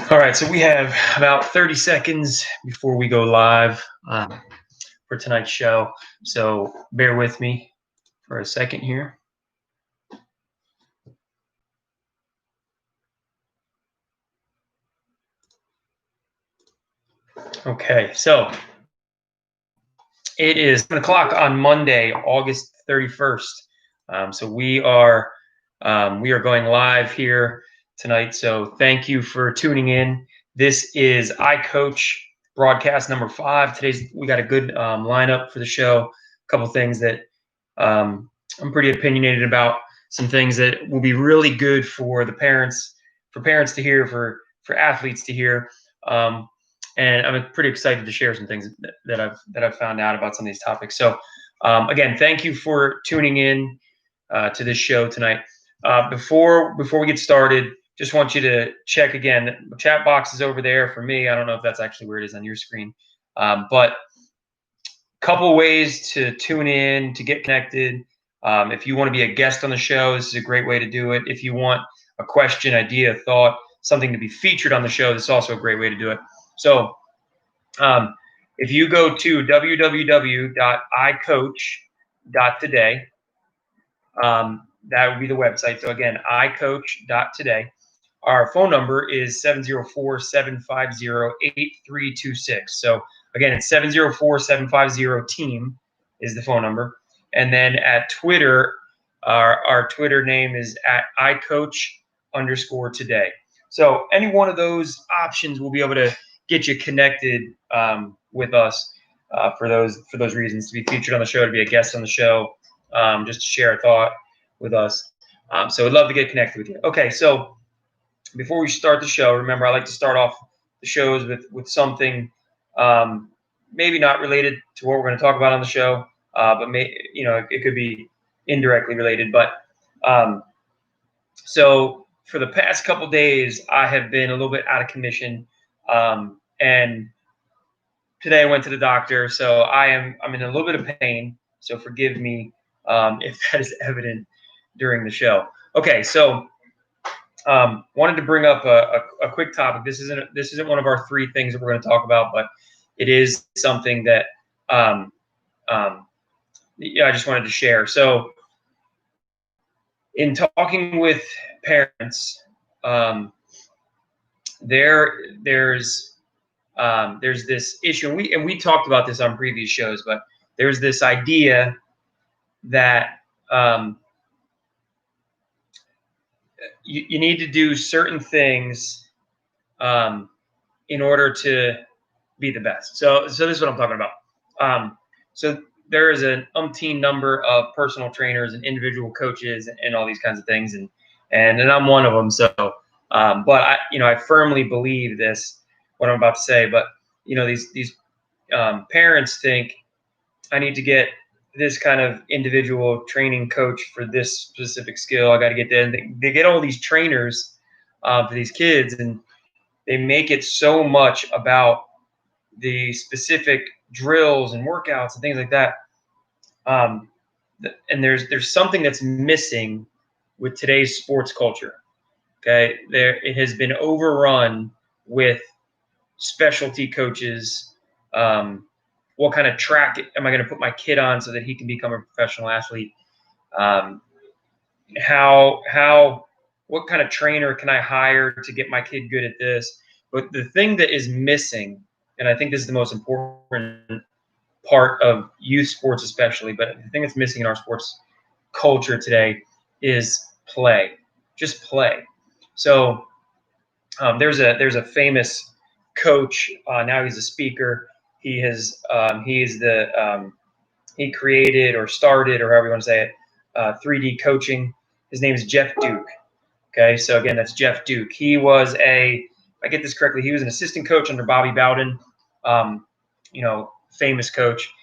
All right, so we have about 30 seconds before we go live for tonight's show. So bear with me for a second here. Okay, so it is 7 o'clock on Monday, August 31st. So we are going live here tonight. So thank you for tuning in. This is iCOACH broadcast number 5. We got a good lineup for the show. A couple things that I'm pretty opinionated about. Some things that will be really good for the parents, to hear, for athletes to hear. And I'm pretty excited to share some things that I've found out about some of these topics. So again, thank you for tuning in to this show tonight. Before we get started, just want you to check again. The chat box is over there for me. I don't know if that's actually where it is on your screen, but couple ways to tune in, to get connected. If you want to be a guest on the show, this is a great way to do it. If you want a question, idea, thought, something to be featured on the show, this is also a great way to do it. So if you go to www.icoach.today, that would be the website. So again, icoach.today. Our phone number is 704-750-8326. So again, it's 704-750-TEAM is the phone number. And then at Twitter, our Twitter name is at iCoach_today. So any one of those options will be able to get you connected with us for those reasons, to be featured on the show, to be a guest on the show, just to share a thought with us. So we'd love to get connected with you. Okay, so before we start the show, remember, I like to start off the shows with something maybe not related to what we're going to talk about on the show, but it could be indirectly related. But so for the past couple days, I have been a little bit out of commission, and today I went to the doctor, so I'm in a little bit of pain. So forgive me if that is evident during the show. Okay, so wanted to bring up a quick topic. This isn't one of our 3 things that we're going to talk about, but it is something that I just wanted to share. So in talking with parents, there's this issue, and we talked about this on previous shows, but there's this idea that you need to do certain things in order to be the best. So this is what I'm talking about. So there is an umpteen number of personal trainers and individual coaches and all these kinds of things, and I'm one of them. So, but I firmly believe this, what I'm about to say. But these parents think I need to get this kind of individual training coach for this specific skill. I got to get there. They get all these trainers for these kids, and they make it so much about the specific drills and workouts and things like that. And there's something that's missing with today's sports culture. Okay, it has been overrun with specialty coaches. What kind of track am I going to put my kid on so that he can become a professional athlete? What kind of trainer can I hire to get my kid good at this? But the thing that is missing, and I think this is the most important part of youth sports especially, but the thing that's missing in our sports culture today is play. Just play. So there's a famous coach. Now he's a speaker. He created or started, or however you want to say it, 3D coaching. His name is Jeff Duke. Okay, so again, that's Jeff Duke. He was if I get this correctly, he was an assistant coach under Bobby Bowden, famous coach.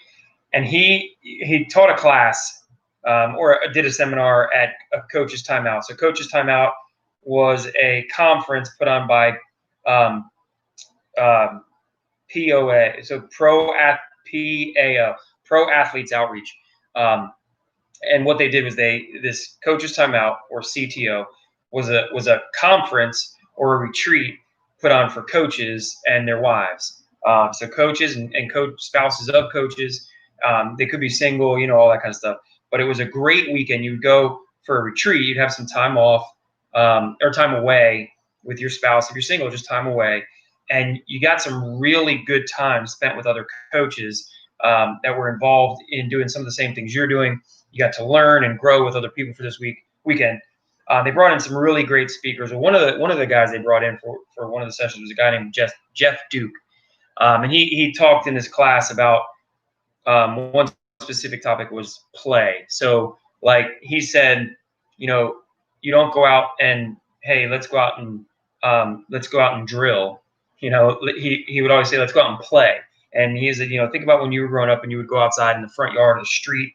And he taught a class or did a seminar at a Coach's Timeout. So Coach's Timeout was a conference put on by POA, so PAO, Pro Athletes Outreach. And what they did was this Coach's Timeout, or CTO, was a conference or a retreat put on for coaches and their wives. So coaches and coach spouses of coaches, they could be single, all that kind of stuff. But it was a great weekend. You'd go for a retreat, you'd have some time off, or time away with your spouse. If you're single, just time away. And you got some really good time spent with other coaches that were involved in doing some of the same things you're doing. You got to learn and grow with other people for this weekend. They brought in some really great speakers. One of the guys they brought in for one of the sessions was a guy named Jeff Duke, and he talked in this class about one specific topic was play. So like he said, you don't go out and, hey, let's go out and drill. He would always say, let's go out and play. And he said, think about when you were growing up and you would go outside in the front yard or the street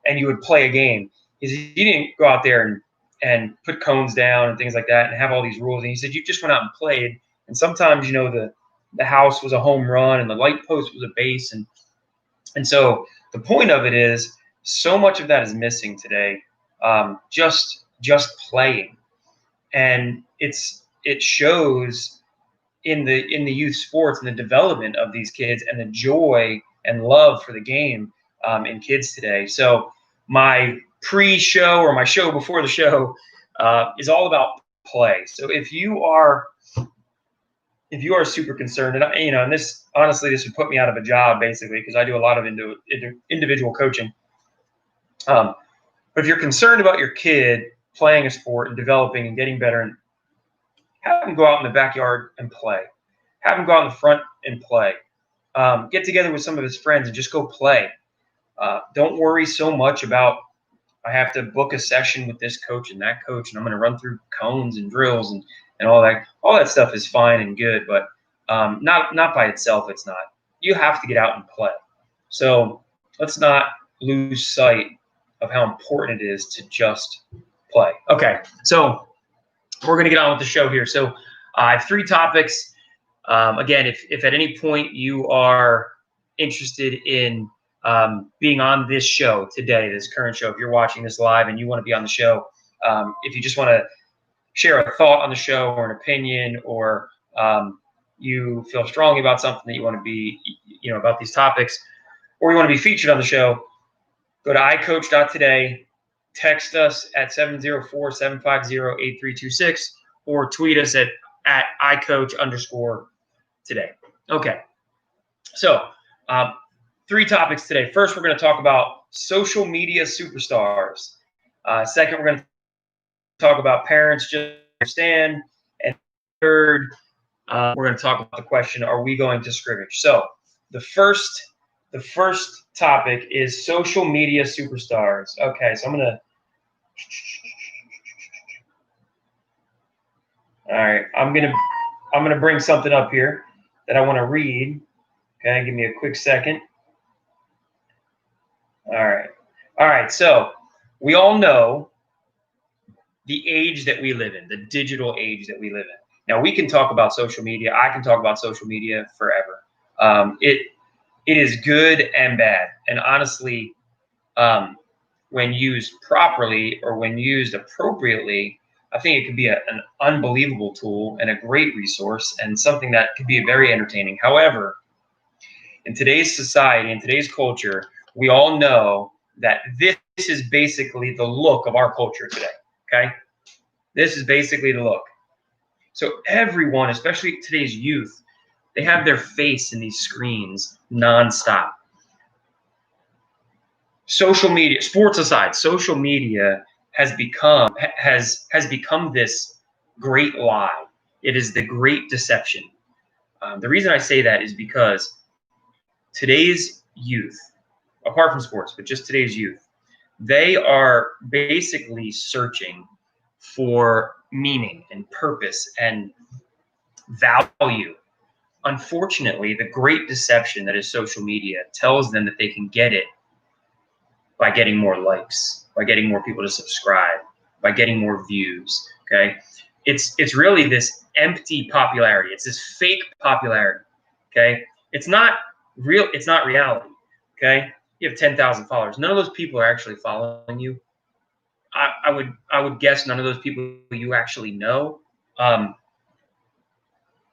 and you would play a game. He said, you didn't go out there and put cones down and things like that and have all these rules. And he said, you just went out and played. And sometimes, the house was a home run and the light post was a base. And so the point of it is, so much of that is missing today. Just playing. And it shows in the youth sports and the development of these kids and the joy and love for the game in kids today. So my pre-show, or my show before the show, is all about play. So if you are super concerned, and this honestly, this would put me out of a job basically, because I do a lot of individual coaching. But if you're concerned about your kid playing a sport and developing and getting better, and have them go out in the backyard and play. Have him go out in the front and play. Get together with some of his friends and just go play. Don't worry so much about, I have to book a session with this coach and that coach, and I'm going to run through cones and drills and all that. All that stuff is fine and good, but not by itself. It's not. You have to get out and play. So let's not lose sight of how important it is to just play. Okay, so we're going to get on with the show here. So I have 3 topics. Again, if at any point you are interested in being on this show today, this current show, if you're watching this live and you want to be on the show, if you just want to share a thought on the show or an opinion, or you feel strongly about something that you want to be, about these topics, or you want to be featured on the show, go to iCOACH.today, text us at 704-750-8326, or tweet us at iCOACH_today. Okay. So 3 topics today. First, we're going to talk about social media superstars. Second, we're going to talk about parents just understand. And third, we're going to talk about the question, are we going to scrimmage? So the first topic is social media superstars. Okay, so I'm going to I'm gonna bring something up here that I want to read. Okay, give me a quick second. All right. So we all know the age that we live in, the digital age that we live in. Now we can talk about social media. I can talk about social media forever. It is good and bad, and honestly, when used properly or when used appropriately, I think it could be an unbelievable tool and a great resource and something that could be very entertaining. However, in today's society, in today's culture, we all know that this is basically the look of our culture today, okay? This is basically the look. So everyone, especially today's youth, they have their face in these screens nonstop. Social media, sports aside, social media has become this great lie. It is the great deception. The reason I say that is because today's youth, apart from sports, but just today's youth, they are basically searching for meaning and purpose and value. Unfortunately, the great deception that is social media tells them that they can get it by getting more likes, by getting more people to subscribe, by getting more views. Okay, it's really this empty popularity. It's this fake popularity. Okay, it's not real. It's not reality. Okay, you have 10,000 followers. None of those people are actually following you. I would guess none of those people you actually know.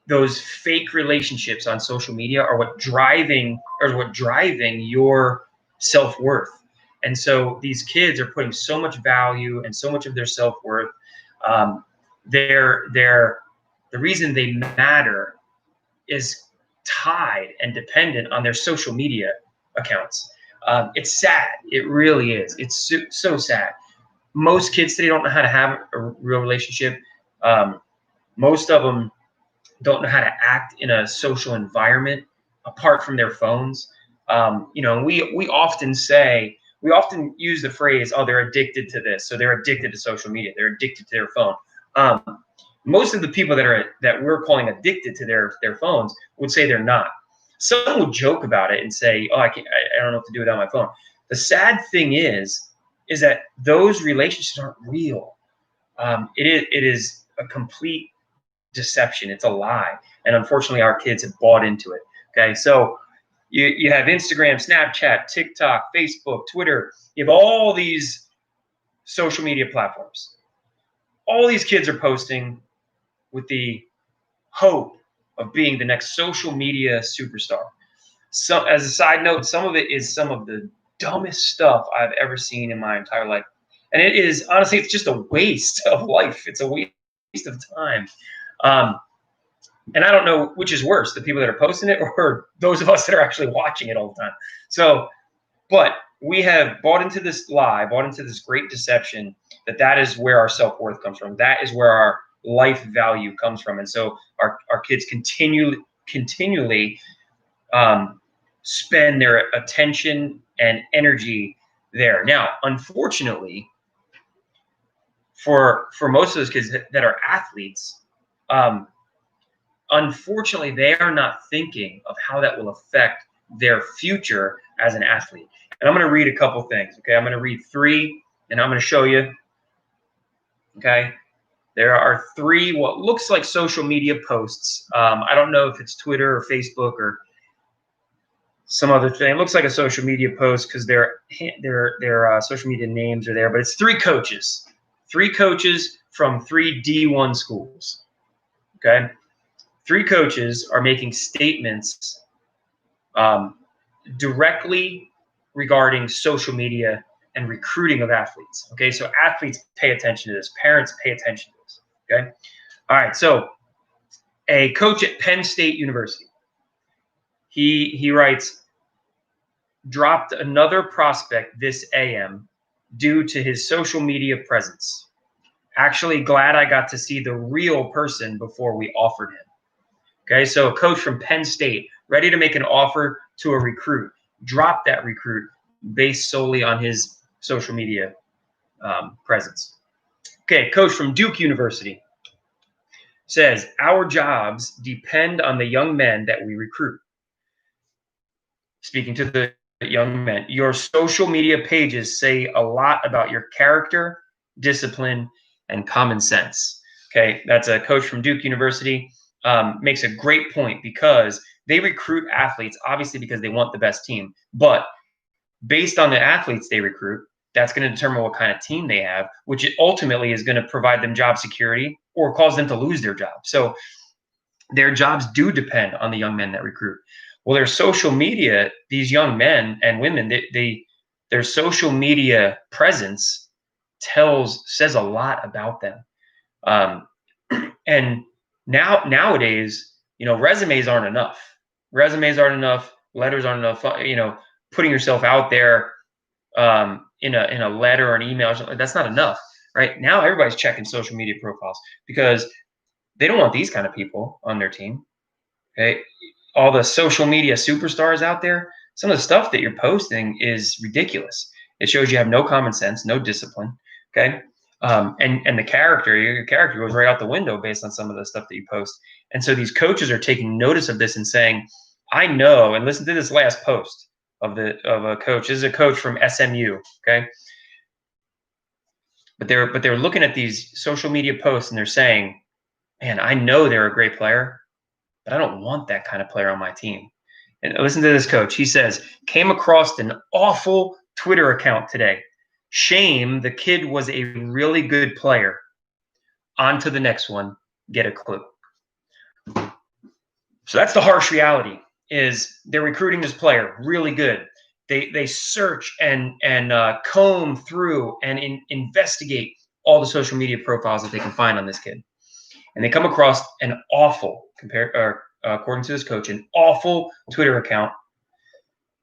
Those fake relationships on social media are what driving your self-worth. And so these kids are putting so much value and so much of their self-worth. They're the reason they matter is tied and dependent on their social media accounts. It's sad. It really is. It's so sad. Most kids today don't know how to have a real relationship. Most of them don't know how to act in a social environment apart from their phones. We often use the phrase, "Oh, they're addicted to this," so they're addicted to social media. They're addicted to their phone. Most of the people that we're calling addicted to their phones would say they're not. Some would joke about it and say, "Oh, I don't know what to do without my phone." The sad thing is that those relationships aren't real. It is a complete deception. It's a lie. And unfortunately, our kids have bought into it. Okay. So you have Instagram, Snapchat, TikTok, Facebook, Twitter. You have all these social media platforms. All these kids are posting with the hope of being the next social media superstar. So, as a side note, some of it is some of the dumbest stuff I've ever seen in my entire life. And it is, honestly, it's just a waste of life. It's a waste of time. And I don't know which is worse, the people that are posting it or those of us that are actually watching it all the time. So, but we have bought into this lie, bought into this great deception that is where our self-worth comes from. That is where our life value comes from. And so our kids continually spend their attention and energy there. Now, unfortunately, for most of those kids that are athletes, unfortunately, they are not thinking of how that will affect their future as an athlete. And I'm going to read a couple things. Okay, I'm going to read 3, and I'm going to show you. Okay, there are 3 what looks like social media posts. I don't know if it's Twitter or Facebook or some other thing. It looks like a social media post because their social media names are there. But it's 3 coaches from 3 D1 schools. Okay. 3 coaches are making statements directly regarding social media and recruiting of athletes. Okay, so athletes pay attention to this. Parents pay attention to this. Okay, all right. So a coach at Penn State University, he writes, dropped another prospect this AM due to his social media presence. Actually, glad I got to see the real person before we offered him. Okay, so a coach from Penn State ready to make an offer to a recruit, drop that recruit based solely on his social media presence. Okay, coach from Duke University says, our jobs depend on the young men that we recruit. Speaking to the young men, your social media pages say a lot about your character, discipline, and common sense. Okay, that's a coach from Duke University. Makes a great point because they recruit athletes, obviously because they want the best team. But based on the athletes they recruit, that's going to determine what kind of team they have, which ultimately is going to provide them job security or cause them to lose their job. So their jobs do depend on the young men that recruit. Well, their social media, these young men and women, their social media presence says a lot about them. And nowadays, resumes aren't enough. Letters aren't enough. Putting yourself out there in a letter or an email or something, that's not enough. Right now, everybody's checking social media profiles because they don't want these kind of people on their team. Okay, all the social media superstars out there, some of the stuff that you're posting is ridiculous. It shows you have no common sense, no discipline. Okay. And your character goes right out the window based on some of the stuff that you post. And so these coaches are taking notice of this and saying, I know, and listen to this last post of a coach. This is a coach from SMU. Okay. But they're looking at these social media posts and they're saying, man, I know they're a great player, but I don't want that kind of player on my team. And listen to this coach. He says, came across an awful Twitter account today. Shame, the kid was a really good player. On to the next one. Get a clue. So that's the harsh reality, is they're recruiting this player really good. They search and comb through and investigate all the social media profiles that they can find on this kid. And they come across an awful, according to this coach, an awful Twitter account.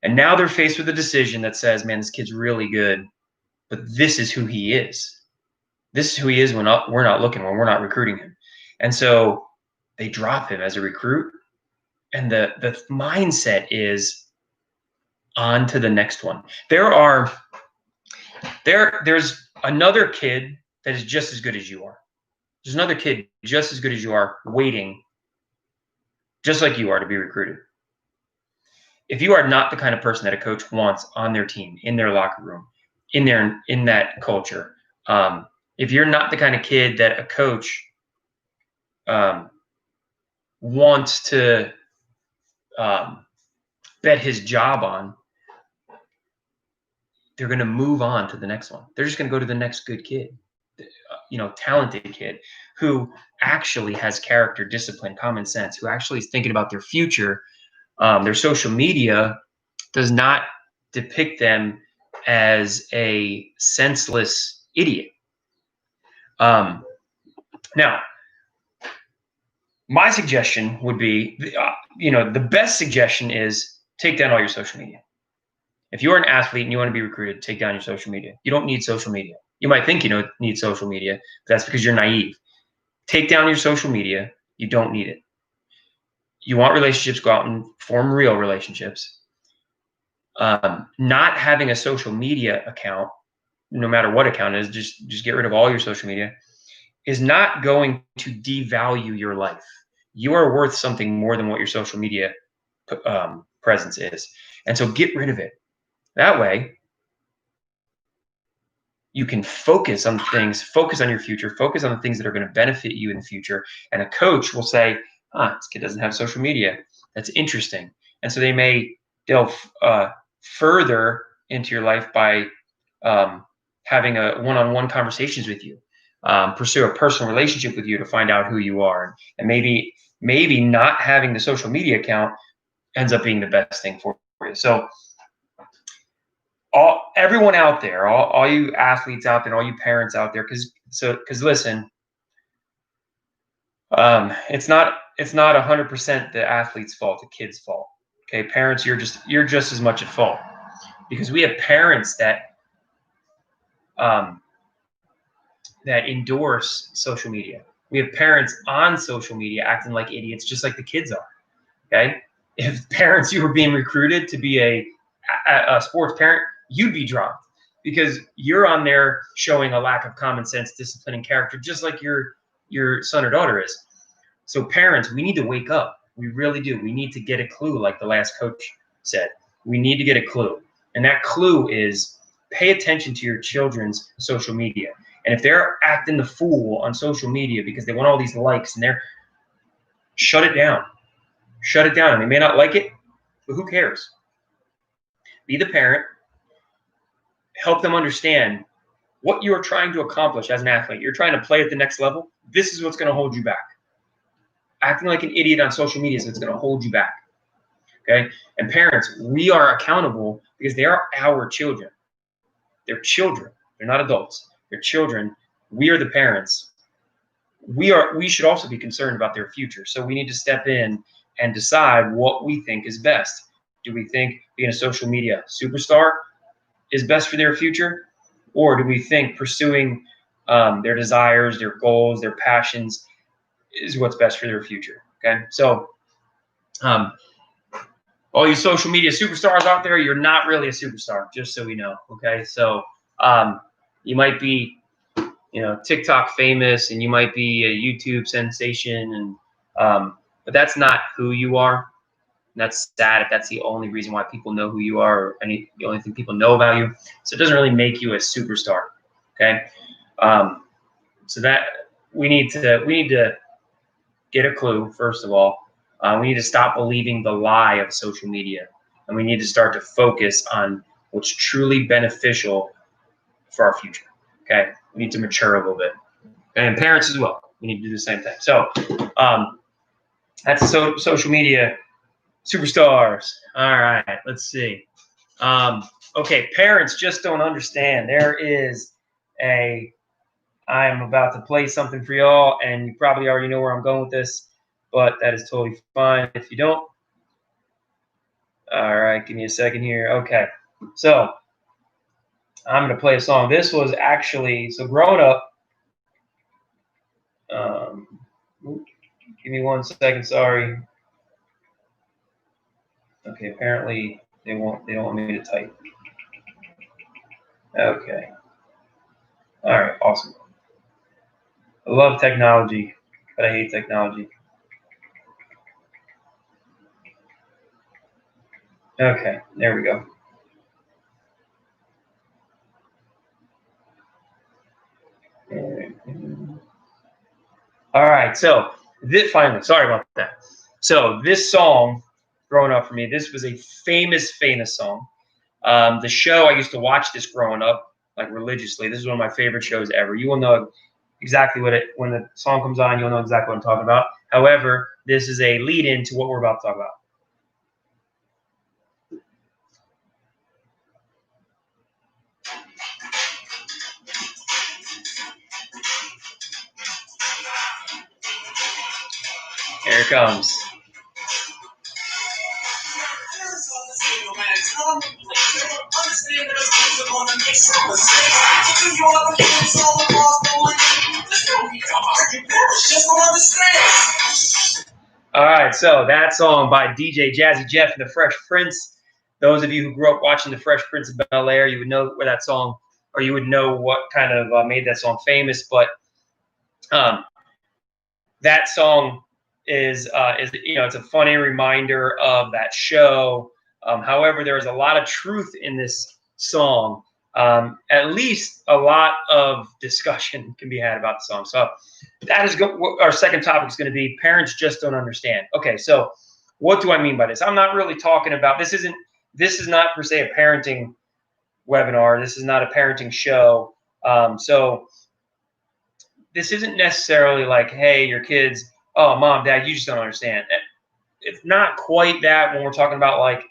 And now they're faced with a decision that says, man, this kid's really good, but this is who he is. This is who he is when we're not looking, when we're not recruiting him. And so they drop him as a recruit. And the mindset is on to the next one. There's another kid that is just as good as you are. There's another kid just as good as you are waiting, just like you are, to be recruited. If you are not the kind of person that a coach wants on their team, in their locker room, in that culture, if you're not the kind of kid that a coach wants to bet his job on, they're going to move on to the next one. They're just going to go to the next good kid, talented kid who actually has character, discipline, common sense, who actually is thinking about their future. Their social media does not depict them as a senseless idiot. Now, my suggestion would be, the best suggestion is take down all your social media. If you are an athlete and you want to be recruited, take down your social media. You don't need social media. You might think you don't need social media, but that's because you're naive. Take down your social media. You don't need it. You want relationships, go out and form real relationships. Not having a social media account, no matter what account it is, just get rid of all your social media, is not going to devalue your life. You are worth something more than what your social media presence is. And so get rid of it. That way, you can focus on things, focus on your future, focus on the things that are going to benefit you in the future. And a coach will say, this kid doesn't have social media. That's interesting. And so they may delve further into your life by having a one-on-one conversations with you, pursue a personal relationship with you to find out who you are. And maybe not having the social media account ends up being the best thing for you. So everyone out there, all you athletes out there, all you parents out there, because listen, it's not 100% the athlete's fault, the kid's fault. Okay, parents, you're just as much at fault, because we have parents that endorse social media. We have parents on social media acting like idiots, just like the kids are. Okay, if parents, you were being recruited to be a sports parent, you'd be dropped because you're on there showing a lack of common sense, discipline, and character, just like your son or daughter is. So parents, we need to wake up. We really do. We need to get a clue, like the last coach said. We need to get a clue. And that clue is pay attention to your children's social media. And if they're acting the fool on social media because they want all these likes and shut it down. Shut it down. And they may not like it, but who cares? Be the parent. Help them understand what you are trying to accomplish as an athlete. You're trying to play at the next level. This is what's going to hold you back. Acting like an idiot on social media is what's going to hold you back. Okay? And parents, we are accountable because they are our children. They're children. They're not adults. They're children. We are the parents. We should also be concerned about their future. So we need to step in and decide what we think is best. Do we think being a social media superstar is best for their future? Or do we think pursuing their desires, their goals, their passions is what's best for their future? Okay, so all you social media superstars out there, you're not really a superstar, just so we know. Okay, so you might be, TikTok famous, and you might be a YouTube sensation, and but that's not who you are. And that's sad if that's the only reason why people know who you are, or the only thing people know about you. So it doesn't really make you a superstar. Okay, So that we need to get a clue. First of all, we need to stop believing the lie of social media, and we need to start to focus on what's truly beneficial for our future. Okay, we need to mature a little bit, and parents as well. We need to do the same thing. So that's social media superstars. All right, let's see. Okay, parents just don't understand. I am about to play something for y'all, and you probably already know where I'm going with this, but that is totally fine if you don't. All right, give me a second here. Okay, so I'm going to play a song. This was actually, so growing up, give me 1 second, sorry. Okay, apparently they don't want me to type. Okay. All right, awesome. I love technology, but I hate technology. Okay, there we go. All right, so this finally, sorry about that. So this song, growing up for me, this was a famous song. The show I used to watch this growing up, like religiously. This is one of my favorite shows ever. You will know exactly when the song comes on, you'll know exactly what I'm talking about. However, this is a lead in to what we're about to talk about. Here it comes. All right, so that song by DJ Jazzy Jeff and the Fresh Prince. Those of you who grew up watching the Fresh Prince of Bel-Air, you would know where that song, or you would know what kind of made that song famous. But that song is it's a funny reminder of that show. However, there is a lot of truth in this song. At least a lot of discussion can be had about the song. So that is what our second topic is going to be. Parents just don't understand. Okay, so what do I mean by this? I'm not really talking about this. This is not per se a parenting webinar. This is not a parenting show. So this isn't necessarily like, hey, your kids, oh, mom, dad, you just don't understand. It's not quite that when we're talking about like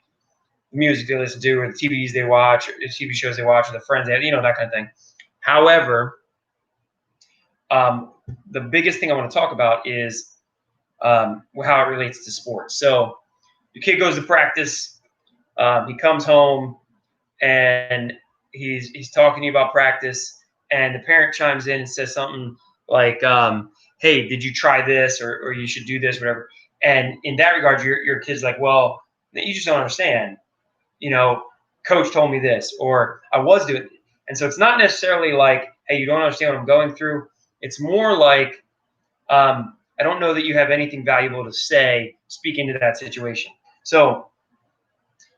the music they listen to or the TVs they watch or the TV shows they watch or the friends they have, that kind of thing. However, the biggest thing I want to talk about is how it relates to sports. So your kid goes to practice, he comes home, and he's talking to you about practice, and the parent chimes in and says something like, hey, did you try this, or you should do this, whatever. And in that regard, your kid's like, well, you just don't understand. Coach told me this, or I was doing it. And so it's not necessarily like, hey, you don't understand what I'm going through. It's more like, I don't know that you have anything valuable to say, speak into that situation. So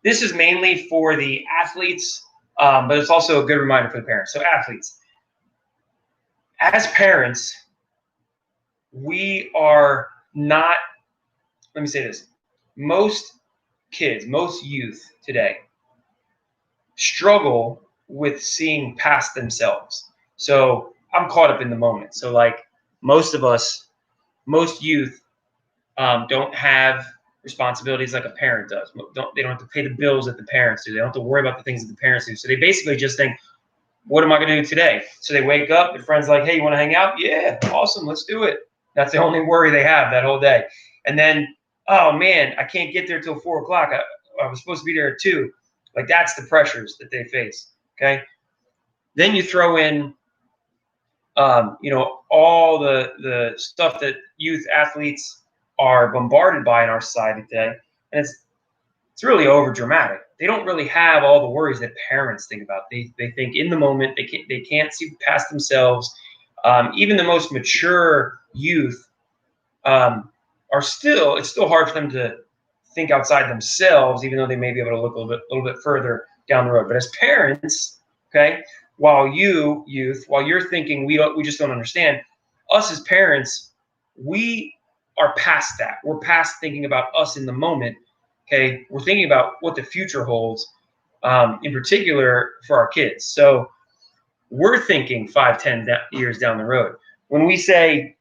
this is mainly for the athletes, but it's also a good reminder for the parents. So athletes, as parents, we are not, let me say this, most kids, most youth today struggle with seeing past themselves. So I'm caught up in the moment. So like most of us, most youth don't have responsibilities like a parent does. They don't have to pay the bills that the parents do. They don't have to worry about the things that the parents do. So they basically just think, what am I going to do today? So they wake up, their friend's like, hey, you want to hang out? Yeah, awesome, let's do it. That's the only worry they have that whole day. And then, oh man, I can't get there till 4 o'clock. I was supposed to be there at 2. Like that's the pressures that they face. Okay. Then you throw in, all the stuff that youth athletes are bombarded by in our society today, and it's really over dramatic. They don't really have all the worries that parents think about. They think in the moment. They can't see past themselves. Even the most mature youth it's still hard for them to think outside themselves, even though they may be able to look a little bit further down the road. But as parents, okay, while while you're thinking we just don't understand, us as parents, we are past that. We're past thinking about us in the moment. Okay, we're thinking about what the future holds, in particular for our kids. So we're thinking 5, 10 years down the road. When we say,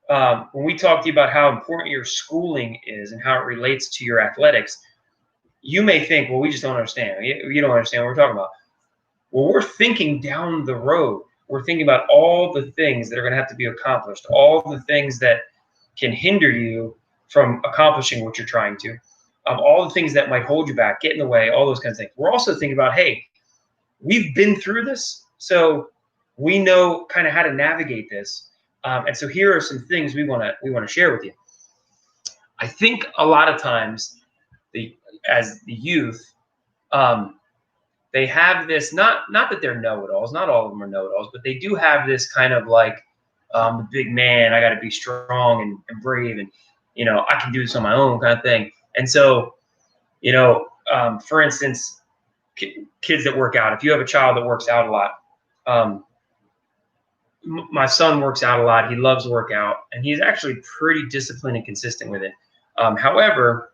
when we talk to you about how important your schooling is and how it relates to your athletics, you may think, well, we just don't understand. You don't understand what we're talking about. Well, we're thinking down the road. We're thinking about all the things that are going to have to be accomplished, all the things that can hinder you from accomplishing what you're trying to, all the things that might hold you back, get in the way, all those kinds of things. We're also thinking about, hey, we've been through this, so we know kind of how to navigate this. And so here are some things we want to share with you. I think a lot of times, as the youth, they have this, not that they're know-it-alls, not all of them are know-it-alls, but they do have this kind of like, the big man, I got to be strong and brave, and I can do this on my own kind of thing. And so, for instance, kids that work out. If you have a child that works out a lot, my son works out a lot. He loves to work out, and he's actually pretty disciplined and consistent with it. However,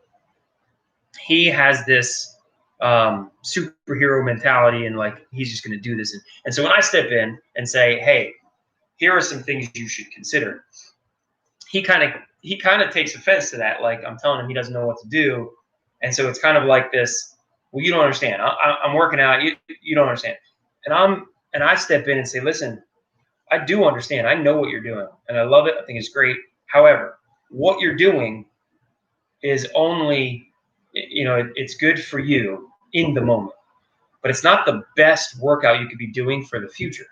he has this superhero mentality, and like he's just going to do this. And so when I step in and say, "Hey, here are some things you should consider," he kind of takes offense to that. Like I'm telling him he doesn't know what to do, and so it's kind of like this. Well, you don't understand. I'm working out. You don't understand. And I step in and say, listen, I do understand. I know what you're doing, and I love it. I think it's great. However, what you're doing is only, it's good for you in the moment, but it's not the best workout you could be doing for the future.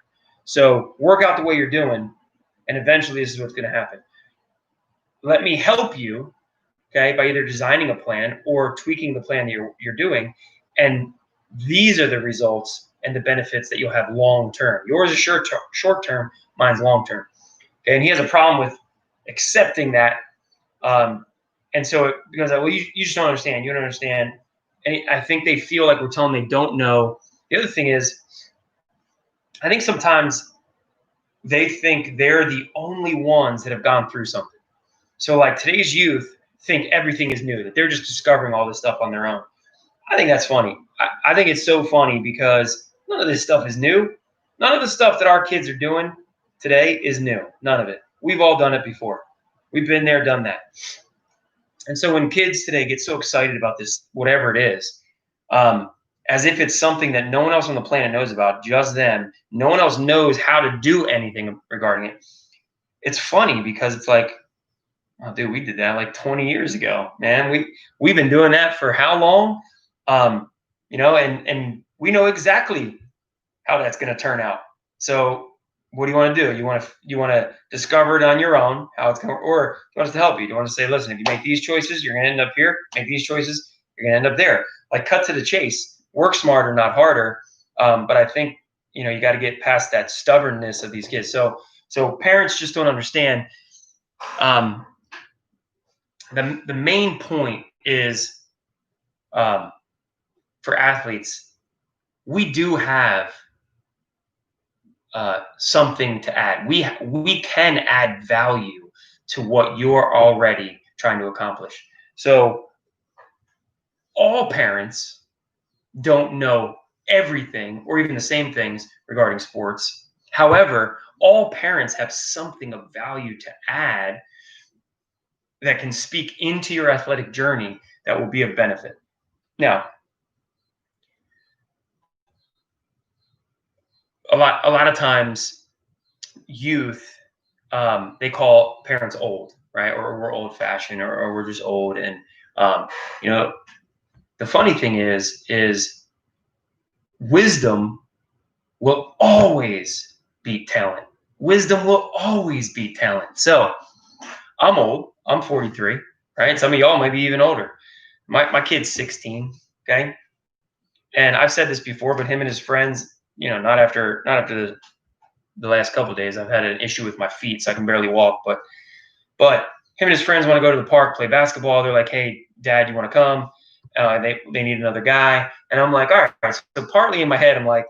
So work out the way you're doing, and eventually this is what's going to happen. Let me help you, okay, by either designing a plan or tweaking the plan that you're doing, and these are the results and the benefits that you'll have long term. Yours is short term, mine's long term. Okay, and he has a problem with accepting that, and so because well, you just don't understand. You don't understand, and I think they feel like we're telling them they don't know. The other thing is, I think sometimes they think they're the only ones that have gone through something. So like today's youth think everything is new, that they're just discovering all this stuff on their own. I think that's funny. I think it's so funny because none of this stuff is new. None of the stuff that our kids are doing today is new. None of it. We've all done it before. We've been there, done that. And so when kids today get so excited about this, whatever it is, as if it's something that no one else on the planet knows about, just them, no one else knows how to do anything regarding it. It's funny because it's like, oh, dude, we did that like 20 years ago, man. We've been doing that for how long? And we know exactly how that's going to turn out. So what do you want to do? You want to discover it on your own, how it's going to, or you want us to help you? Do you want to say, listen, if you make these choices, you're going to end up here. Make these choices, you're going to end up there. Like cut to the chase. Work smarter, not harder. But I think, you got to get past that stubbornness of these kids. So parents just don't understand. The main point is, for athletes, we do have something to add. We can add value to what you're already trying to accomplish. So all parents don't know everything or even the same things regarding sports. However, all parents have something of value to add that can speak into your athletic journey that will be of benefit. Now, a lot of times youth, they call parents old, right? Or we're old fashioned, or we're just old. And, the funny thing is wisdom will always beat talent. Wisdom will always beat talent. So I'm old. I'm 43, right? Some of y'all might be even older. My kid's 16, okay? And I've said this before, but him and his friends, not after the last couple of days, I've had an issue with my feet, so I can barely walk. But him and his friends want to go to the park, play basketball. They're like, hey, Dad, you want to come? They need another guy. And I'm like, all right. So partly in my head, I'm like,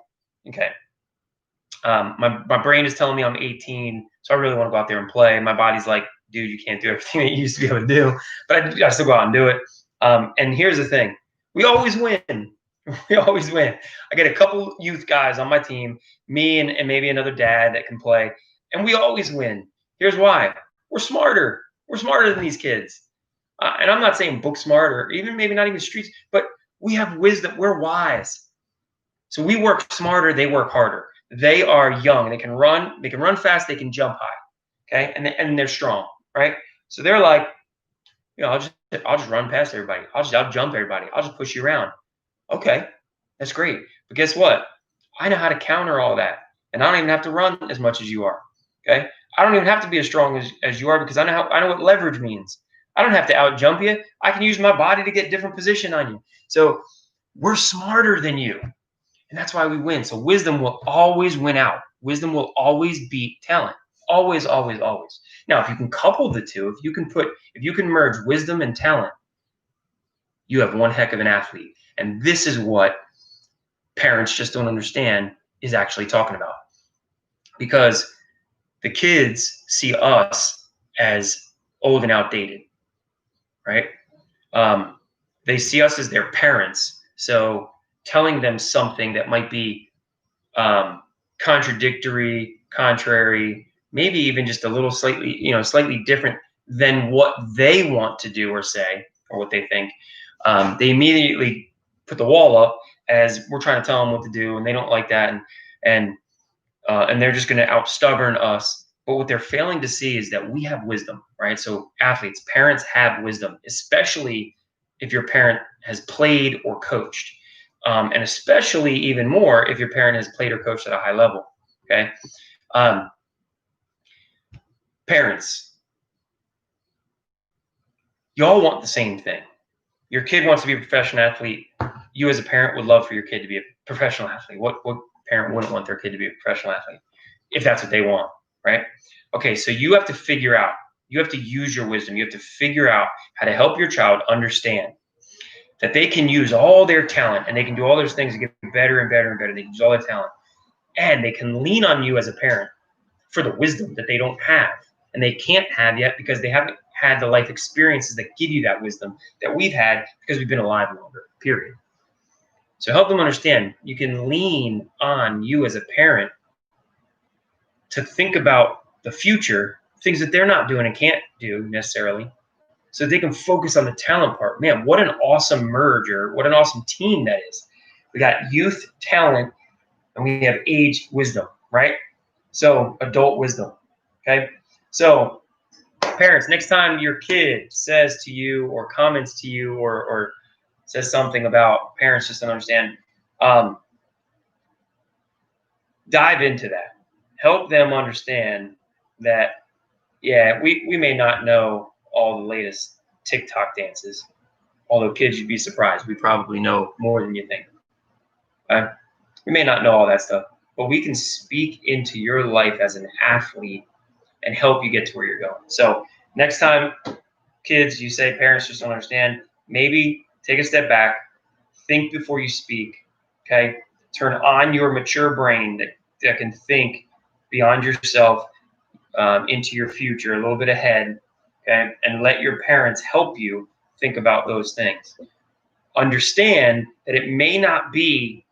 Okay. My brain is telling me I'm 18, so I really want to go out there and play. My body's like, dude, you can't do everything that you used to be able to do, but I still go out and do it. And here's the thing: we always win. We always win. I get a couple youth guys on my team, me and maybe another dad that can play, and we always win. Here's why: we're smarter. We're smarter than these kids. And I'm not saying book smart or even maybe not even streets, but we have wisdom. We're wise. So we work smarter, they work harder. They are young, they can run fast, they can jump high. Okay. And they're strong, right? So they're like, I'll just run past everybody. I'll jump everybody. I'll just push you around. Okay, that's great. But guess what? I know how to counter all that. And I don't even have to run as much as you are. Okay. I don't even have to be as strong as you are because I know what leverage means. I don't have to out jump you. I can use my body to get different position on you. So we're smarter than you. And that's why we win. So wisdom will always win out. Wisdom will always beat talent. Always, always, always. Now, if you can couple the two, if you can merge wisdom and talent, you have one heck of an athlete. And this is what parents just don't understand is actually talking about. Because the kids see us as old and outdated, right? They see us as their parents. So telling them something that might be contradictory, contrary, maybe even just a little slightly different than what they want to do or say or what they think, they immediately put the wall up as we're trying to tell them what to do, and they don't like that, and they're just going to out stubborn us. But what they're failing to see is that we have wisdom, right? So athletes, parents have wisdom, especially if your parent has played or coached. And especially even more if your parent has played or coached at a high level. Okay. Parents, y'all want the same thing. Your kid wants to be a professional athlete. You as a parent would love for your kid to be a professional athlete. What parent wouldn't want their kid to be a professional athlete if that's what they want, right? Okay, so you have to figure out, you have to use your wisdom. You have to figure out how to help your child understand that they can use all their talent and they can do all those things to get better and better and better. They can use all their talent and they can lean on you as a parent for the wisdom that they don't have and they can't have yet because they haven't had the life experiences that give you that wisdom that we've had because we've been alive longer, period. So help them understand you can lean on you as a parent to think about the future, things that they're not doing and can't do necessarily, so they can focus on the talent part. Man, what an awesome merger. What an awesome team that is. We got youth talent and we have age wisdom, right? So adult wisdom, okay? So parents, next time your kid says to you or comments to you or says something about parents just don't understand, dive into that. Help them understand that, yeah, we may not know all the latest TikTok dances. Although kids, you'd be surprised. We probably know more than you think. We may not know all that stuff, but we can speak into your life as an athlete and help you get to where you're going. So next time, kids, you say parents just don't understand, maybe take a step back, think before you speak, okay? Turn on your mature brain that can think beyond yourself, into your future, a little bit ahead, okay? And let your parents help you think about those things. Understand that it may not be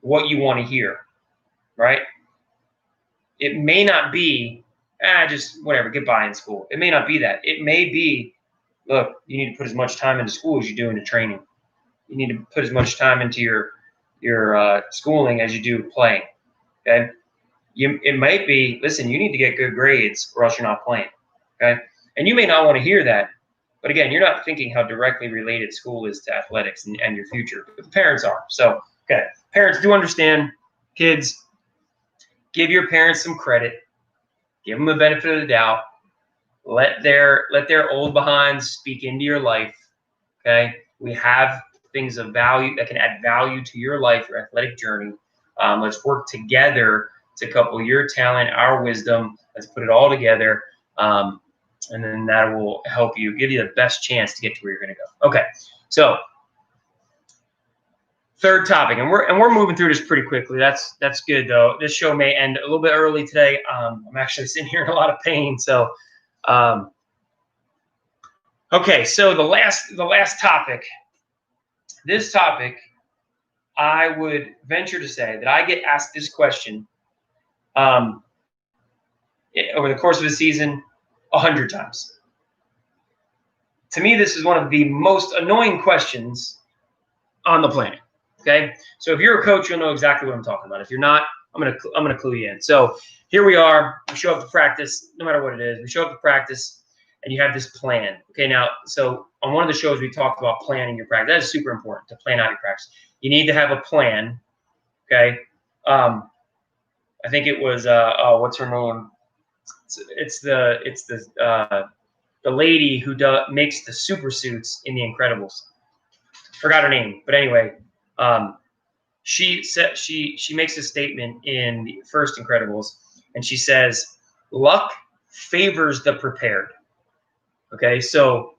what you want to hear, right? It may not be, just whatever, get by in school. It may not be that. It may be, look, you need to put as much time into school as you do into training. You need to put as much time into your schooling as you do playing, okay? It might be, listen, you need to get good grades or else you're not playing, okay? And you may not want to hear that, but again, you're not thinking how directly related school is to athletics and your future, but the parents are. So, okay, parents do understand. Kids, give your parents some credit. Give them the benefit of the doubt. Let their old behinds speak into your life, okay? We have things of value that can add value to your life, your athletic journey. Let's work together to couple your talent, our wisdom. Let's put it all together. And then that will help you, give you the best chance to get to where you're going to go. Okay, so Third topic, and we're moving through this pretty quickly. That's good though. This show may end a little bit early today. I'm actually sitting here in a lot of pain. So, okay. So the last topic. This topic, I would venture to say that I get asked this question over the course of a season 100 times. To me, this is one of the most annoying questions on the planet. Okay, so if you're a coach, you'll know exactly what I'm talking about. If you're not, I'm gonna clue you in. So here we are. We show up to practice, no matter what it is. We show up to practice, and you have this plan. Okay, now, so on one of the shows we talked about planning your practice. That is super important to plan out your practice. You need to have a plan. Okay, I think it was what's her name? It's the lady who makes the super suits in The Incredibles. Forgot her name, but anyway. She said she makes a statement in the first Incredibles, and she says, "Luck favors the prepared." Okay, so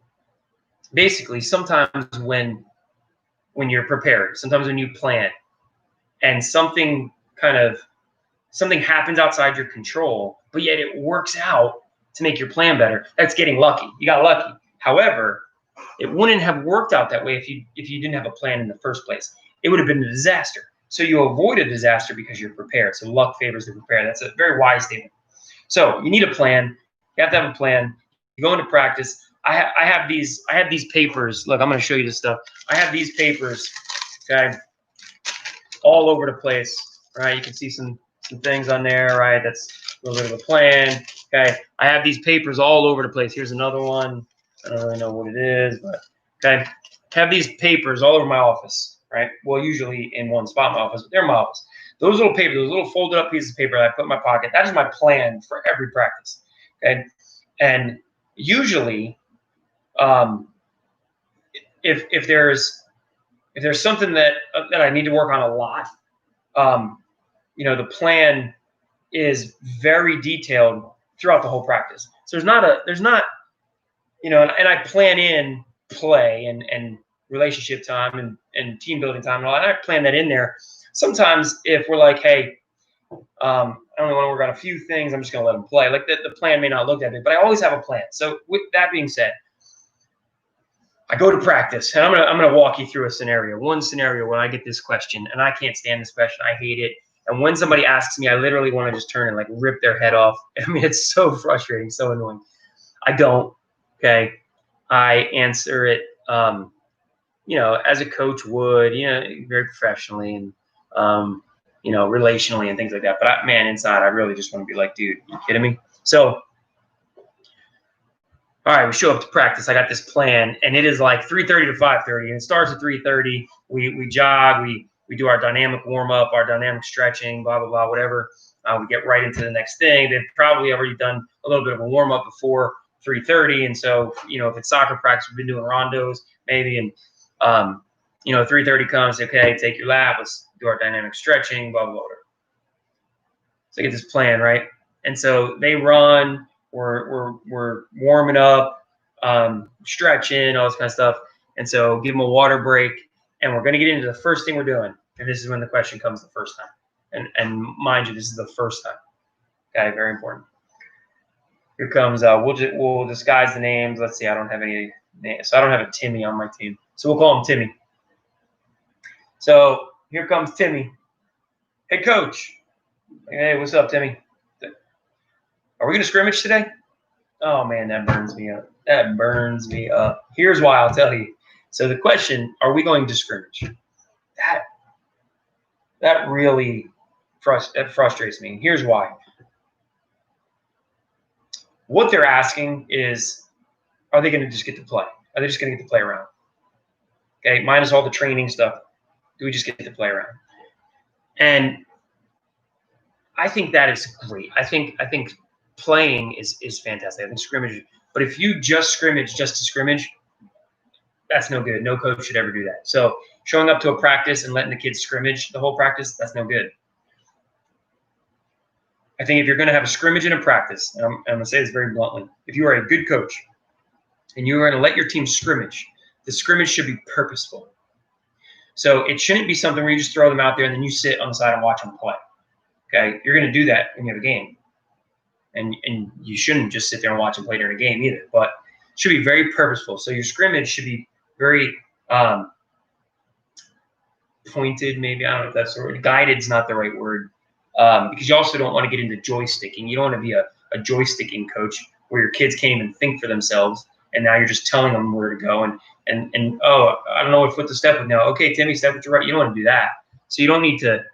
basically, sometimes when you're prepared, sometimes when you plan, and something happens outside your control, but yet it works out to make your plan better. That's getting lucky. You got lucky. However, it wouldn't have worked out that way if you didn't have a plan in the first place. It would have been a disaster. So you avoid a disaster because you're prepared. So luck favors the prepared. That's a very wise statement. So you need a plan. You have to have a plan. You go into practice. I have these papers. Look, I'm going to show you this stuff. I have these papers, okay, all over the place, right? You can see some things on there, right? That's a little bit of a plan, okay? I have these papers all over the place. Here's another one. I don't really know what it is, but okay. I have these papers all over my office, right? Well, usually in one spot in my office, but they're in my office. Those little papers, those little folded up pieces of paper that I put in my pocket, that is my plan for every practice, okay? And usually, if there's something that I need to work on a lot, the plan is very detailed throughout the whole practice. So there's not, and I plan in play and relationship time and team building time and all that. I plan that in there. Sometimes if we're like, hey, I only want to work on a few things, I'm just going to let them play. Like the plan may not look that big, but I always have a plan. So with that being said, I go to practice, and I'm gonna walk you through one scenario where I get this question, and I can't stand this question. I hate it. And when somebody asks me, I literally want to just turn and like rip their head off. I mean, it's so frustrating, so annoying. I don't. Okay, I answer it, as a coach would, very professionally and, relationally and things like that. But man, inside, I really just want to be like, dude, you kidding me? So, all right, we show up to practice. I got this plan, and it is like 3:30 to 5:30, and it starts at 3:30. We jog, we do our dynamic warm up, our dynamic stretching, blah blah blah, whatever. We get right into the next thing. They've probably already done a little bit of a warm up before 3:30, and so if it's soccer practice, we've been doing rondos maybe, and 3:30 comes. Okay, take your lap. Let's do our dynamic stretching, blah blah blah. Whatever. So I get this plan, right? And so they run. We're warming up, stretching, all this kind of stuff. And so give them a water break, and we're going to get into the first thing we're doing. And this is when the question comes the first time. And mind you, this is the first time. Okay, very important. Here comes, we'll disguise the names. Let's see, I don't have any names. So I don't have a Timmy on my team. So we'll call him Timmy. So here comes Timmy. Hey, coach. Hey, what's up, Timmy? Are we going to scrimmage today? Oh, man, that burns me up. That burns me up. Here's why, I'll tell you. So the question, are we going to scrimmage? That really frustrates me. Here's why. What they're asking is, are they going to just get to play? Are they just going to get to play around? Okay, minus all the training stuff. Do we just get to play around? And I think that is great. I think playing is fantastic. I think scrimmage, but if you just scrimmage just to scrimmage, that's no good. No coach should ever do that. So showing up to a practice and letting the kids scrimmage the whole practice, that's no good. I think if you're going to have a scrimmage in a practice, and I'm going to say this very bluntly, if you are a good coach and you are going to let your team scrimmage, the scrimmage should be purposeful. So it shouldn't be something where you just throw them out there and then you sit on the side and watch them play. Okay, you're going to do that when you have a game, and you shouldn't just sit there and watch them play during a game either. But it should be very purposeful. So your scrimmage should be very pointed. Maybe I don't know if that's the word. Guided is not the right word, because you also don't want to get into joysticking. You don't want to be a joysticking coach where your kids can't even think for themselves, and now you're just telling them where to go and oh, I don't know what foot to step with now. Okay, Timmy, step with your right. You don't want to do that. So you don't need to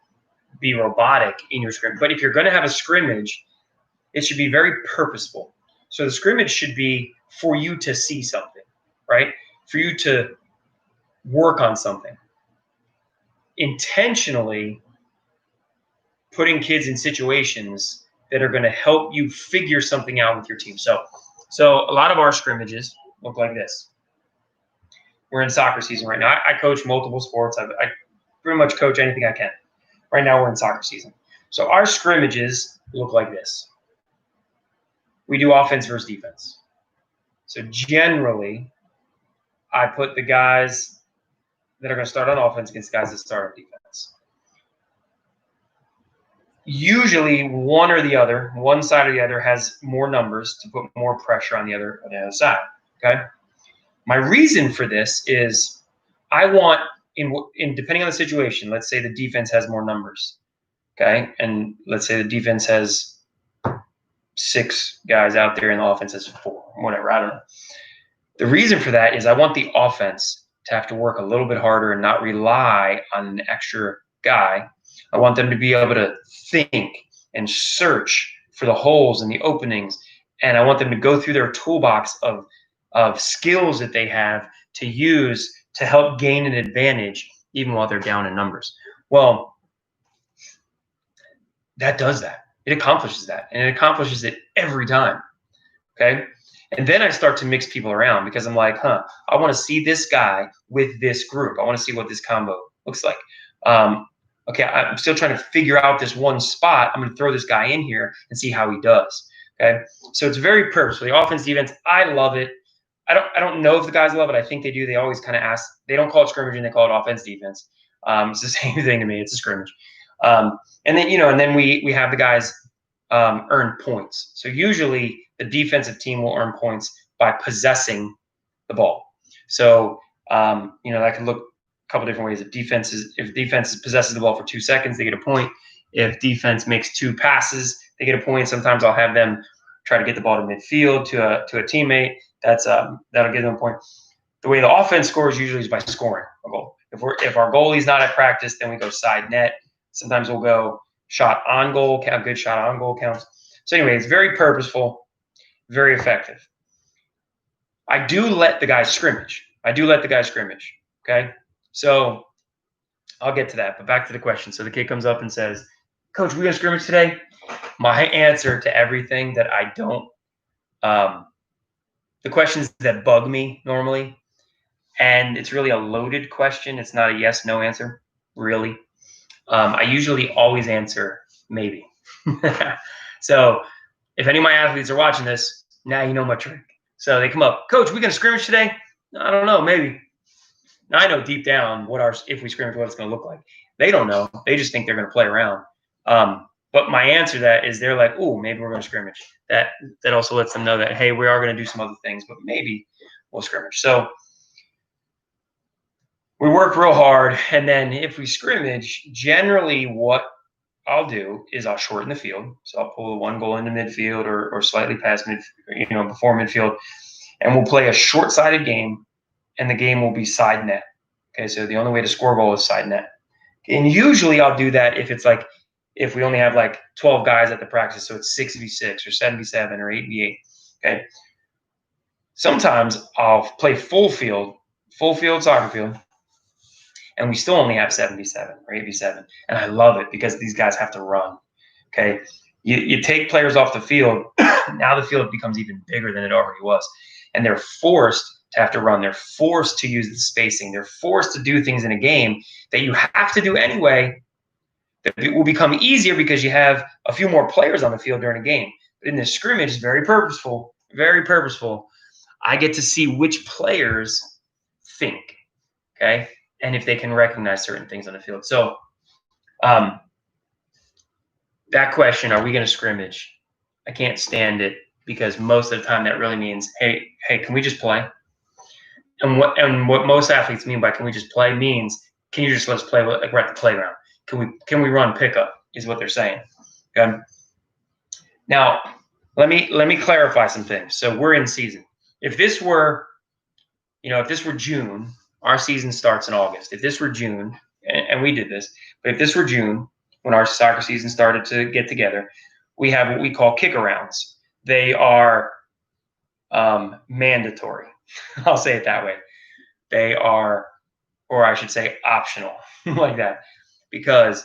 be robotic in your scrimmage. But if you're going to have a scrimmage, it should be very purposeful. So the scrimmage should be for you to see something, right? For you to work on something. Intentionally putting kids in situations that are going to help you figure something out with your team. So a lot of our scrimmages look like this. We're in soccer season right now. I coach multiple sports. I pretty much coach anything I can. Right now we're in soccer season. So our scrimmages look like this. We do offense versus defense. So generally, I put the guys that are going to start on offense against guys that start on defense. Usually one or the other, one side or the other has more numbers to put more pressure on the other side, okay? My reason for this is I want, in depending on the situation, let's say the defense has more numbers, okay? And let's say the defense has 6 guys out there and the offense has 4, whatever, I don't know. The reason for that is I want the offense to have to work a little bit harder and not rely on an extra guy. I want them to be able to think and search for the holes and the openings. And I want them to go through their toolbox of skills that they have to use to help gain an advantage even while they're down in numbers. Well, that does that. It accomplishes that. And it accomplishes it every time. Okay? And then I start to mix people around because I'm like, I want to see this guy with this group. I want to see what this combo looks like. Okay, I'm still trying to figure out this one spot. I'm going to throw this guy in here and see how he does. Okay, so it's very purposeful. The offense, defense, I love it. I don't know if the guys love it. I think they do. They always kind of ask. They don't call it scrimmaging. They call it offense, defense. It's the same thing to me. It's a scrimmage. And then we have the guys earn points. So usually the defensive team will earn points by possessing the ball. So that can look a couple different ways. If defense possesses the ball for 2 seconds, they get a point. If defense makes 2 passes, they get a point. Sometimes I'll have them try to get the ball to midfield to a teammate. That'll give them a point. The way the offense scores usually is by scoring a goal. If our goalie's not at practice, then we go side net. Sometimes we'll go shot on goal. A good shot on goal counts. So anyway, it's very purposeful, very effective. I do let the guys scrimmage. Okay, so I'll get to that. But back to the question. So the kid comes up and says, "Coach, we gonna scrimmage today?" My answer to everything that I don't, the questions that bug me normally, and it's really a loaded question. It's not a yes/no answer, really. I usually always answer maybe. So if any of my athletes are watching this, now you know my trick. So they come up, "Coach, we gonna scrimmage today?" I don't know, maybe. Now I know deep down if we scrimmage, what it's gonna look like. They don't know. They just think they're gonna play around. But my answer to that is they're like, "Oh, maybe we're gonna scrimmage." That also lets them know that, hey, we are gonna do some other things, but maybe we'll scrimmage. So we work real hard, and then if we scrimmage, generally what I'll do is I'll shorten the field. So I'll pull the 1 goal into midfield or slightly past before midfield, and we'll play a short-sided game, and the game will be side net. Okay, so the only way to score a goal is side net. And usually I'll do that if we only have like 12 guys at the practice, so it's 6v6 or 7v7 or 8v8. Okay. Sometimes I'll play full field soccer field, and we still only have 7v7 or 8v7. And I love it because these guys have to run. Okay. You take players off the field, now the field becomes even bigger than it already was. And they're forced to have to run. They're forced to use the spacing. They're forced to do things in a game that you have to do anyway. It will become easier because you have a few more players on the field during a game. But in this scrimmage, it's very purposeful, very purposeful. I get to see which players think, okay? and if they can recognize certain things on the field. So that question, are we going to scrimmage? I can't stand it, because most of the time that really means, hey, can we just play? And what most athletes mean by can we just play means, can you just let us play like we're at the playground? Can we run pickup is what they're saying. Okay. Now, let me clarify some things. So we're in season. If this were June, our season starts in August. If this were June, and we did this, but if this were June, when our soccer season started to get together, we have what we call kick-arounds. They are mandatory. I'll say it that way. They are, or I should say optional, like that, because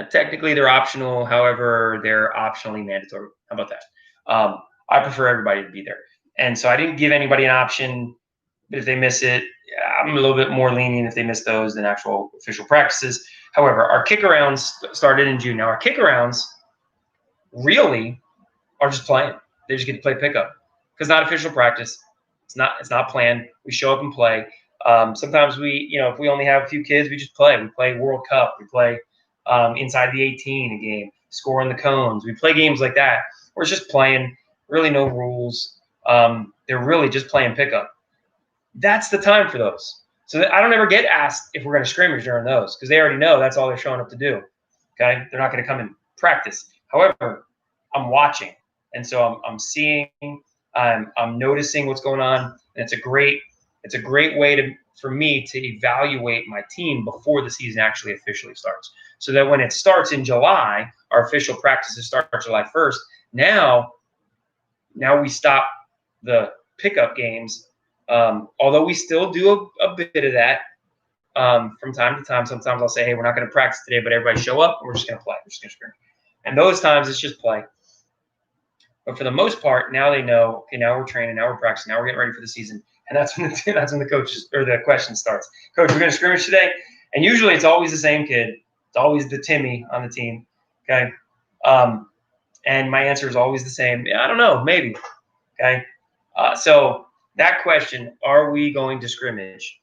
technically they're optional. However, they're optionally mandatory. How about that? I prefer everybody to be there. And so I didn't give anybody an option. But if they miss it, I'm a little bit more lenient if they miss those than actual official practices. However, our kick-arounds started in June. Now, our kick-arounds really are just playing. They just get to play pickup, because not official practice. It's not planned. We show up and play. Sometimes if we only have a few kids, we just play. We play World Cup. We play inside the 18 a game, scoring the cones. We play games like that where it's just playing, really no rules. They're really just playing pickup. That's the time for those. So I don't ever get asked if we're going to scrimmage during those, because they already know that's all they're showing up to do. Okay, they're not going to come and practice. However, I'm watching, and so I'm seeing, I'm noticing what's going on, and it's a great way for me to evaluate my team before the season actually officially starts. So that when it starts in July, our official practices start July 1st. Now we stop the pickup games. Although we still do a bit of that from time to time. Sometimes I'll say, hey, we're not going to practice today, but everybody show up and we're just going to play. We're just going to scrimmage. And those times it's just play. But for the most part, now they know, okay, now we're training, now we're practicing, now we're getting ready for the season. And that's when the coaches or the question starts. Coach, we're going to scrimmage today. And usually it's always the same kid. It's always the Timmy on the team. Okay. And my answer is always the same. Yeah, I don't know, maybe. Okay. So that question, are we going to scrimmage,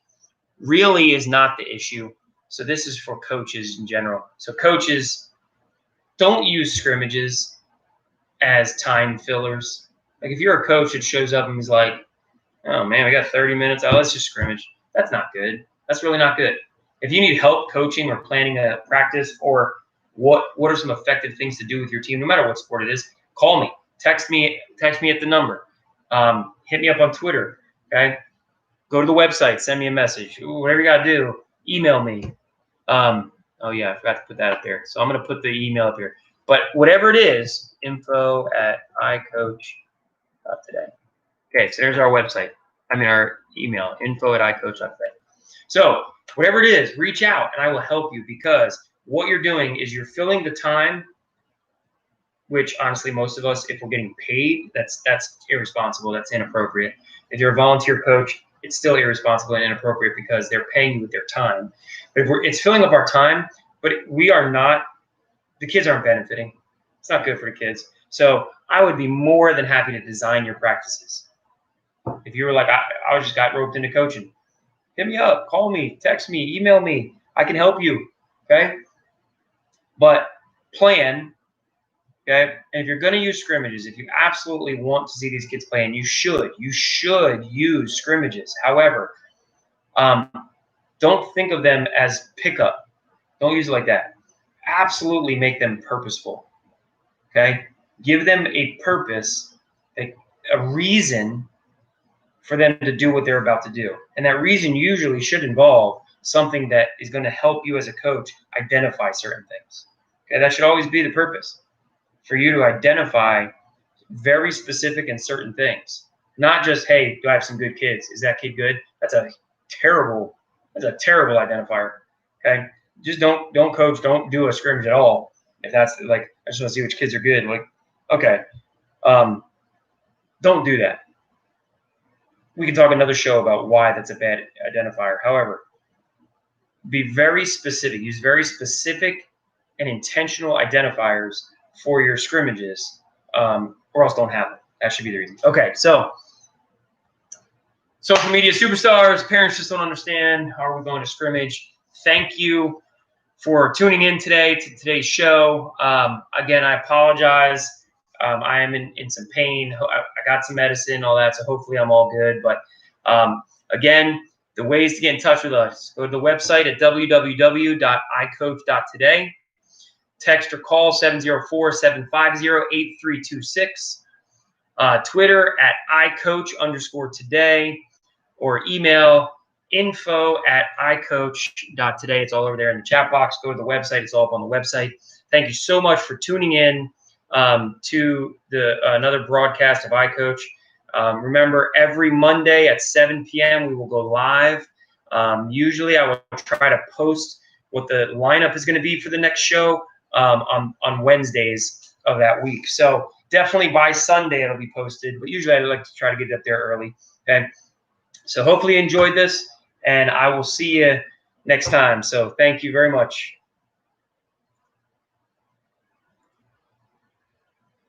really is not the issue. So this is for coaches in general. So coaches, don't use scrimmages as time fillers. Like if you're a coach that shows up and is like, oh man, we got 30 minutes. Oh, let's just scrimmage. That's not good. That's really not good. If you need help coaching or planning a practice, or what are some effective things to do with your team, no matter what sport it is, call me, text me at the number. Hit me up on Twitter, okay? Go to the website, send me a message. Whatever you got to do, email me. Oh, yeah, I forgot to put that up there. So I'm going to put the email up here. But whatever it is, info@iCOACH.today. Okay, so there's our website. Our email, info@iCOACH.today. So whatever it is, reach out and I will help you, because what you're doing is you're filling the time, which honestly, most of us, if we're getting paid, that's irresponsible. That's inappropriate. If you're a volunteer coach, it's still irresponsible and inappropriate, because they're paying you with their time. But it's filling up our time, but the kids aren't benefiting. It's not good for the kids. So I would be more than happy to design your practices. If you were like, I just got roped into coaching, hit me up, call me, text me, email me. I can help you, okay? But plan. Okay, and if you're going to use scrimmages, if you absolutely want to see these kids play, and you should use scrimmages. However, don't think of them as pickup. Don't use it like that. Absolutely make them purposeful. Okay, give them a purpose, a reason for them to do what they're about to do, and that reason usually should involve something that is going to help you as a coach identify certain things. Okay, that should always be the purpose. For you to identify very specific and certain things, not just, hey, do I have some good kids? Is that kid good? That's a terrible identifier. Okay, just don't coach, don't do a scrimmage at all. If that's like, I just want to see which kids are good. Like, okay, don't do that. We can talk another show about why that's a bad identifier. However, be very specific. Use very specific and intentional identifiers for your scrimmages, or else don't have it. That should be the reason. Okay, so Social media superstars, parents just don't understand. Are we going to scrimmage? Thank you for tuning in today to today's show. Again, I apologize. I am in some pain. I got some medicine, all that, so hopefully I'm all good. But again, the ways to get in touch with us, go to the website at www.icoach.today. Text or call 704-750-8326. Twitter at iCoach_today, or email info@icoach.today. It's all over there in the chat box. Go to the website. It's all up on the website. Thank you so much for tuning in to another broadcast of iCoach. Remember, every Monday at 7 p.m. we will go live. Usually I will try to post what the lineup is going to be for the next show on Wednesdays of that week. So definitely by Sunday it'll be posted, but usually I like to try to get it up there early. Okay. So hopefully you enjoyed this, and I will see you next time. So thank you very much.